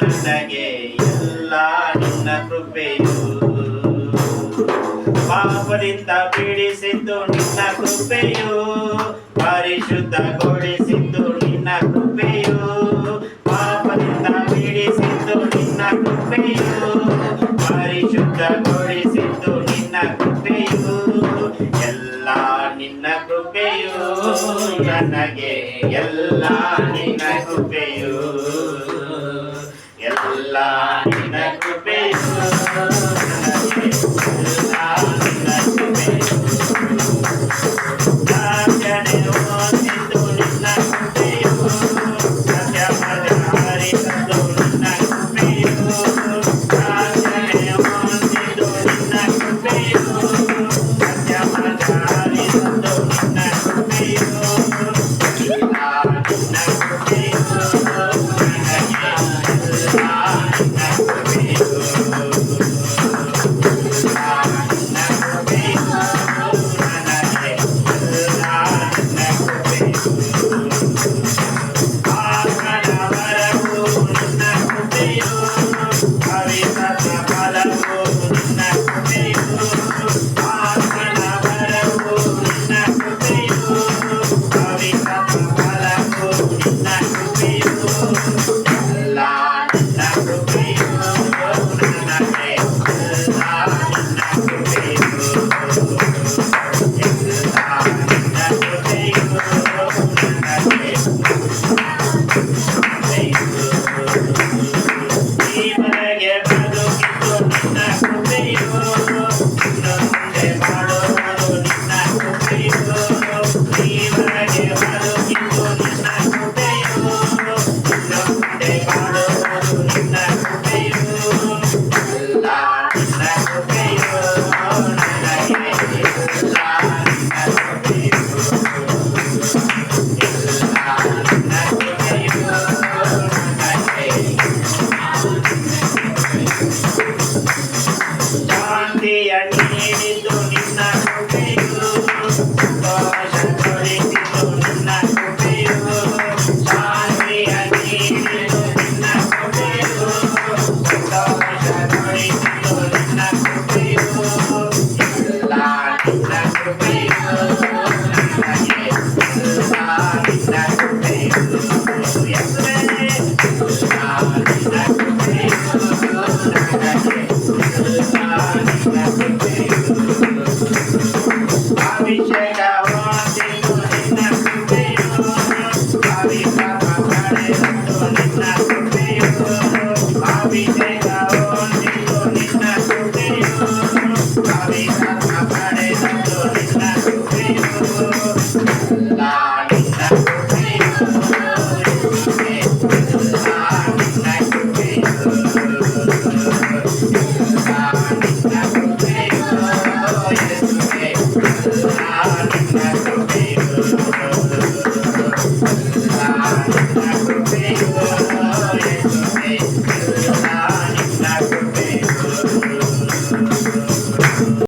ನನಗೆ ಎಲ್ಲ ನಿನ್ನ ಕೃಪೆಯು ಪಾಪದಿಂದ ಬಿಡಿಸಿದ್ದು ನಿನ್ನ ಕೃಪೆಯು ಪರಿಶುದ್ಧಗೊಳಿಸಿದ್ದು ನಿನ್ನ ಕೃಪೆಯು ಪಾಪದಿಂದ ಬಿಡಿಸಿದ್ದು ನಿನ್ನ ಕೃಪೆಯು ಪರಿಶುದ್ಧಗೊಳಿಸಿದ್ದು ನಿನ್ನ ಕೃಪೆಯು ಎಲ್ಲ ನಿನ್ನ ಕೃಪೆಯು ನನಗೆ ಎಲ್ಲ ನಿನ್ನ ಕೃಪೆಯು ಎಲ್ಲ ನಿನ್ನ ಕೃಪೆಯು ನನಗೆ ಎಲ್ಲ ನಿನ್ನ ಕೃಪೆಯು ಯಾಚನೆ ಹೊಂದಿದ್ದು ನಿನ್ನ ಕೃಪೆಯು ಸತ್ಯವಾದ ಹರಿಸದ್ದು ನಿನ್ನ ಕೃಪೆಯು ಯಾಚನೆ ಹೊಂದಿದ್ದು ನಿನ್ನ ಕೃಪೆಯು ಸತ್ಯವಾದ ಹರಿಸದ್ದು ನಿನ್ನ ಕೃಪೆಯು ಎಲ್ಲ ನಿನ್ನ ಕೃಪೆಯು ನನಗೆ ಎಲ್ಲ ನಿನ್ನ ಕೃಪೆಯು